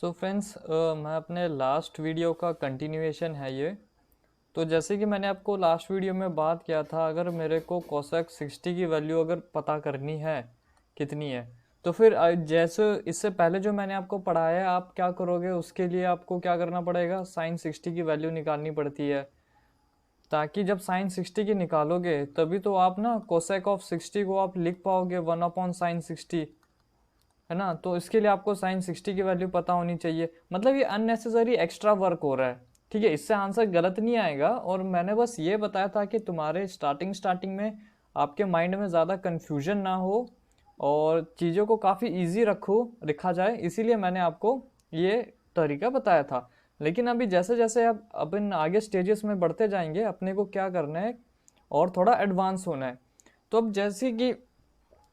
So friends, मैं अपने last video का कंटिन्यूएशन है ये। तो जैसे कि मैंने आपको लास्ट वीडियो में बात किया था, अगर मेरे को कोसेक 60 की वैल्यू अगर पता करनी है कितनी है, तो फिर जैसे इससे पहले जो मैंने आपको पढ़ाया है आप क्या करोगे, उसके लिए आपको क्या करना पड़ेगा, साइन 60 की वैल्यू निकालनी पड़ती है। ताकि जब साइन 60 की निकालोगे तभी तो आप ना कोसेक ऑफ 60 को आप लिख पाओगे 1/sin 60, है ना। तो इसके लिए आपको साइन 60 की वैल्यू पता होनी चाहिए। मतलब ये अननेसेसरी एक्स्ट्रा वर्क हो रहा है, ठीक है। इससे आंसर गलत नहीं आएगा, और मैंने बस ये बताया था कि तुम्हारे स्टार्टिंग में आपके माइंड में ज़्यादा कन्फ्यूजन ना हो और चीज़ों को काफ़ी ईजी रखा जाए, इसीलिए मैंने आपको ये तरीका बताया था। लेकिन अभी जैसे जैसे आप अपन आगे स्टेजेस में बढ़ते जाएंगे, अपने को क्या करना है और थोड़ा एडवांस होना है। तो अब जैसे कि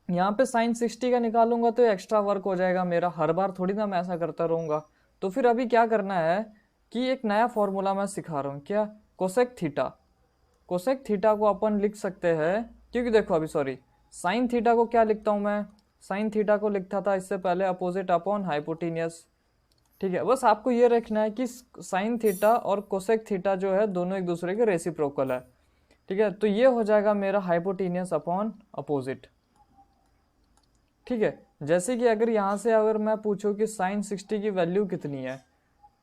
यहाँ पे साइन 60 का निकालूंगा तो एक्स्ट्रा वर्क हो जाएगा मेरा, हर बार थोड़ी ना मैं ऐसा करता रहूंगा। तो फिर अभी क्या करना है कि एक नया फॉर्मूला मैं सिखा रहा हूँ, क्या, कोसेक थीटा। कोसेक थीटा को अपन लिख सकते हैं, क्योंकि देखो अभी सॉरी, साइन थीटा को क्या लिखता हूँ मैं, साइन थीटा को लिखता था इससे पहले अपोजिट अपॉन हाइपोटेनियस। ठीक है, बस आपको ये रखना है कि साइन थीटा और कोसेक थीटा जो है दोनों एक दूसरे के रेसिप्रोकल है। ठीक है, तो ये हो जाएगा मेरा हाइपोटेनियस अपॉन अपोजिट। ठीक है, जैसे कि अगर यहाँ से अगर मैं पूछूं कि साइन 60 की वैल्यू कितनी है,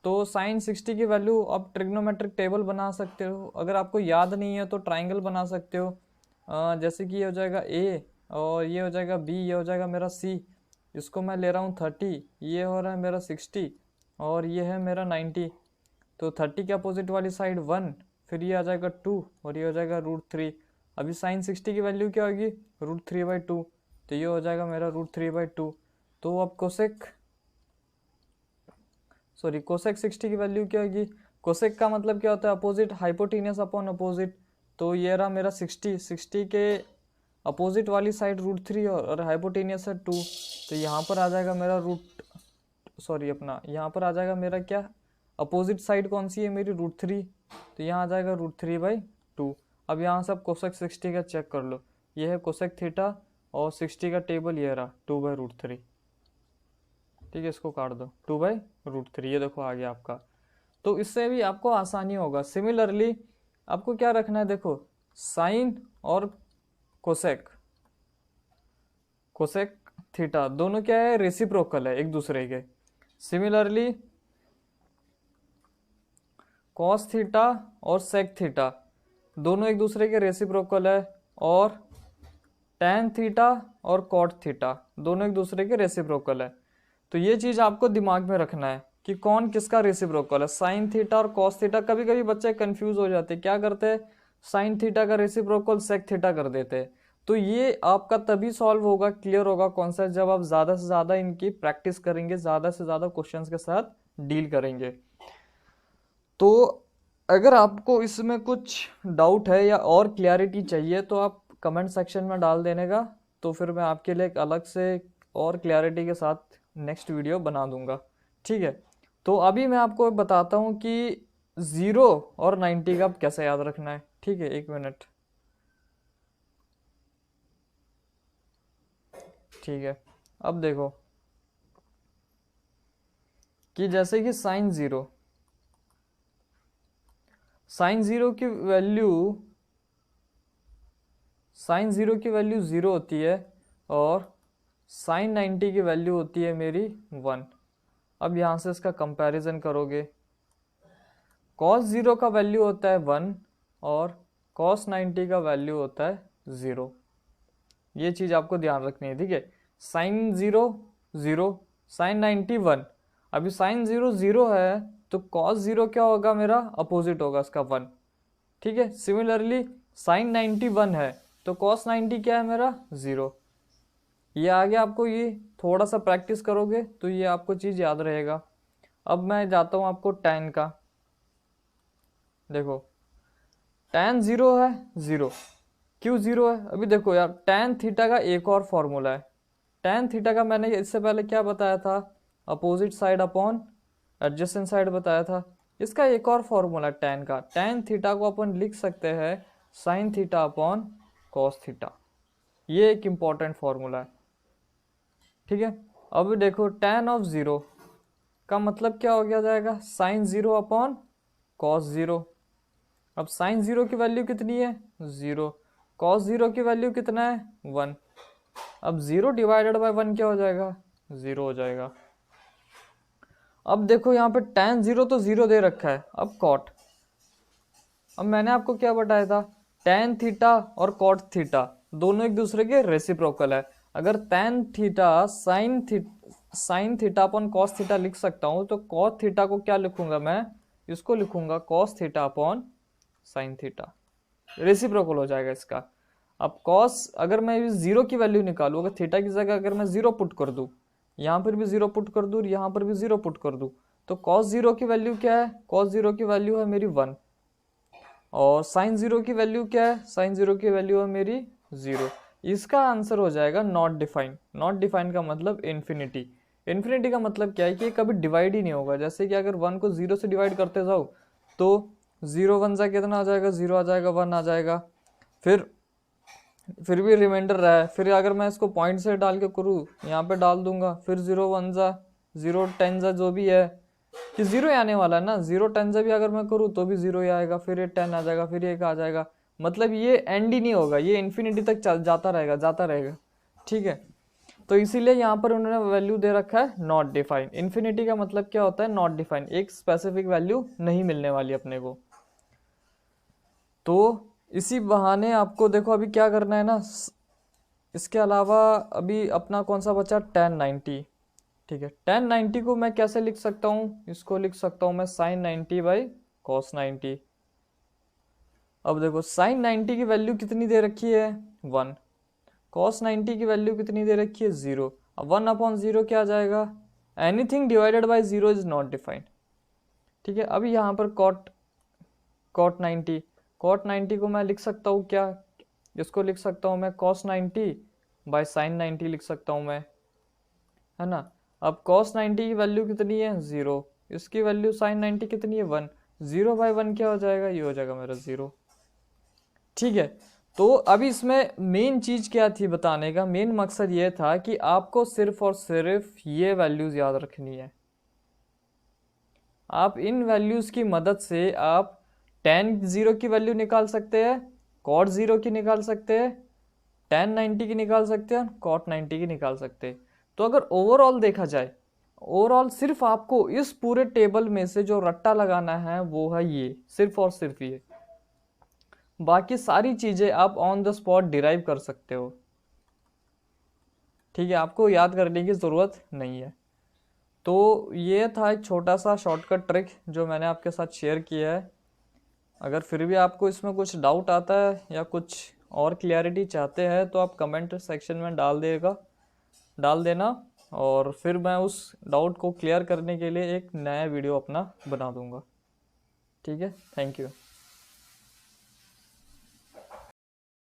तो साइन 60 की वैल्यू आप ट्रिग्नोमेट्रिक टेबल बना सकते हो। अगर आपको याद नहीं है तो ट्राइंगल बना सकते हो। जैसे कि ये हो जाएगा ए, और ये हो जाएगा बी, ये हो जाएगा मेरा सी। इसको मैं ले रहा हूँ 30, ये हो रहा है मेरा 60, और ये है मेरा 90। तो 30 के अपोजिट वाली साइड 1, फिर ये आ जाएगा 2, और ये हो जाएगा √3। अभी साइन 60 की वैल्यू क्या होगी, √3/2। तो ये हो जाएगा मेरा √3/2। तो अब कोसेक 60 की वैल्यू क्या होगी, कोसेक का मतलब क्या होता है, अपोजिट, हाइपोटेनियस अपॉन अपोजिट। तो ये रहा मेरा 60 के अपोजिट वाली साइड √3 और हाइपोटेनियस है 2। तो यहाँ पर आ जाएगा मेरा अपना यहाँ पर आ जाएगा मेरा क्या, अपोजिट साइड कौन सी है मेरी, √3। तो यहाँ आ जाएगा √3/2। अब यहाँ से आप कोसेक 60 का चेक कर लो, ये है कोसेक थीटा, और 60 का टेबल ये रहा 2/√3। ठीक है, इसको काट दो, 2/√3, ये देखो आ गया आपका। तो इससे भी आपको आसानी होगा। सिमिलरली आपको क्या रखना है, देखो साइन और कोसेक, कोसेक थीटा दोनों क्या है, रेसिप्रोकल है एक दूसरे के। सिमिलरली कॉस थीटा और सेक थीटा दोनों एक दूसरे के रेसिप्रोकल है, और टैन थीटा और कॉट थीटा दोनों एक दूसरे के रेसिप्रोकल है। तो ये चीज आपको दिमाग में रखना है कि कौन किसका रेसिप्रोकल है, साइन थीटा और कॉस थीटा। कभी कभी बच्चे कंफ्यूज हो जाते, क्या करते हैं, साइन थीटा का रेसिप्रोकल सेक थीटा कर देते हैं। तो ये आपका तभी सॉल्व होगा, क्लियर होगा कॉन्सेप्ट, जब आप ज्यादा से ज्यादा इनकी प्रैक्टिस करेंगे, ज्यादा से ज्यादा क्वेश्चंस के साथ डील करेंगे। तो अगर आपको इसमें कुछ डाउट है या और क्लैरिटी चाहिए तो आप कमेंट सेक्शन में डाल देने का, तो फिर मैं आपके लिए एक अलग से और क्लैरिटी के साथ नेक्स्ट वीडियो बना दूंगा। ठीक है, तो अभी मैं आपको बताता हूँ कि 0 और 90 का कैसे याद रखना है। ठीक है, 1 मिनट। ठीक है, अब देखो कि जैसे कि साइन 0 की वैल्यू, साइन 0 की वैल्यू 0 होती है, और साइन 90 की वैल्यू होती है मेरी 1। अब यहाँ से इसका कंपैरिजन करोगे, कॉस 0 का वैल्यू होता है 1, और कॉस 90 का वैल्यू होता है 0। ये चीज आपको ध्यान रखनी है, ठीक है। Sine 0 0, sine 90 1। अभी साइन 0 0 है, तो कॉस 0 क्या होगा मेरा, अपोजिट होगा इसका 1। ठीक है, सिमिलरली साइन 90 1 है, तो कॉस 90 क्या है मेरा, 0। ये आगे आपको ये थोड़ा सा प्रैक्टिस करोगे तो ये आपको चीज याद रहेगा। अब मैं जाता हूं आपको टैन का। देखो टैन 0 है, 0, क्यों 0 है, अभी देखो यार, टैन थीटा का एक और फॉर्मूला है। टैन थीटा का मैंने इससे पहले क्या बताया था, opposite side upon adjacent side बताया था। इसका एक और फॉर्मूला है टैन का, टैन थीटा को अपन लिख सकते हैं sine theta upon cos theta. ये एक इंपॉर्टेंट फॉर्मूला है। ठीक है, अब देखो टैन ऑफ 0, का मतलब क्या हो गया जाएगा, साइन 0 अपॉन कॉस 0। अब साइन 0 की वैल्यू कितनी है, 0। कॉस 0 की वैल्यू कितना है, 1। अब 0 डिवाइडेड बाय 1 क्या हो जाएगा, 0 हो जाएगा। अब देखो यहाँ पे tan 0 तो 0 दे रखा है। अब कॉट, अब मैंने आपको क्या बताया था, tan थीटा और कॉट थीटा दोनों एक दूसरे के रेसिप्रोकल है। अगर tan theta sine theta upon cos theta लिख सकता हूँ, तो कॉस थीटा को क्या लिखूंगा मैं, इसको लिखूंगा cos theta upon sine theta, reciprocal हो जाएगा इसका। अब कॉस, अगर मैं 0 की वैल्यू निकालूँ, अगर थीटा की जगह अगर मैं 0 पुट कर दूँ, यहाँ पर भी 0 पुट कर दूँ, यहाँ पर भी 0 पुट कर दूँ, तो cos 0 की वैल्यू क्या है, cos 0 की वैल्यू है मेरी 1। और sin 0 की वैल्यू क्या है, sin 0 की वैल्यू है मेरी 0। इसका आंसर हो जाएगा नॉट डिफाइन। नॉट डिफाइन का मतलब इन्फिनिटी। इन्फिनिटी का मतलब क्या है कि ये कभी डिवाइड ही नहीं होगा। जैसे कि अगर 1 को 0 से डिवाइड करते जाओ तो 0 1 जा कितना आ जाएगा, 0 आ जाएगा, 1 आ जाएगा, फिर भी रिमाइंडर रहा है। फिर अगर मैं इसको पॉइंट से डाल के करूँ, यहाँ पे डाल दूंगा, फिर 0 1 जा, 0 10 जा, जो भी है कि 0 ही आने वाला है ना। 0 10 जा भी अगर मैं करूँ तो भी 0 ही आएगा, फिर ये 10 आ जाएगा, फिर ये 1 आ जाएगा। मतलब ये एंड ही नहीं होगा, ये इन्फिनिटी तक चल जाता रहेगा, जाता रहेगा। ठीक है, तो इसीलिए यहाँ पर उन्होंने वैल्यू दे रखा है नॉट डिफाइन। इन्फिनिटी का मतलब क्या होता है, नॉट डिफाइन, एक स्पेसिफिक वैल्यू नहीं मिलने वाली अपने को। तो इसी बहाने आपको देखो अभी क्या करना है ना, इसके अलावा अभी अपना कौन सा बचा, tan 90। ठीक है, tan 90 को मैं कैसे लिख सकता हूँ, इसको लिख सकता हूँ मैं sin 90 बाई cos 90। अब देखो sin 90 की वैल्यू कितनी दे रखी है, 1। cos 90 की वैल्यू कितनी दे रखी है, 0। अब 1 अपॉन 0 क्या आ जाएगा, anything divided by 0 is not defined. ठीक है, अभी यहाँ पर cot 90 को मैं लिख सकता हूँ क्या, इसको लिख सकता हूँ मैं cos 90 बाय sin 90 लिख सकता हूँ मैं, है ना। अब cos 90 की वैल्यू कितनी है, 0। इसकी वैल्यू sin 90 कितनी है, 1। 0 बाय 1 क्या हो जाएगा, ये हो जाएगा मेरा 0। ठीक है, तो अभी इसमें मेन चीज क्या थी बताने का, मेन मकसद ये था कि आपको सिर्फ और सिर्फ ये वैल्यूज याद रखनी है। आप इन वैल्यूज की मदद से आप tan 0 की वैल्यू निकाल सकते हैं, cot 0 की निकाल सकते हैं, tan 90 की निकाल सकते हैं, cot 90 की निकाल सकते हैं। तो अगर ओवरऑल देखा जाए, ओवरऑल सिर्फ आपको इस पूरे टेबल में से जो रट्टा लगाना है वो है ये, सिर्फ और सिर्फ ये। बाकी सारी चीजें आप ऑन द स्पॉट डिराइव कर सकते हो। ठीक है, आपको याद करने की ज़रूरत नहीं है। तो ये था एक छोटा सा शॉर्टकट ट्रिक जो मैंने आपके साथ शेयर किया है। अगर फिर भी आपको इसमें कुछ डाउट आता है या कुछ और क्लियरिटी चाहते हैं तो आप कमेंट सेक्शन में डाल देना, और फिर मैं उस डाउट को क्लियर करने के लिए एक नया वीडियो अपना बना दूंगा। ठीक है, थैंक यू।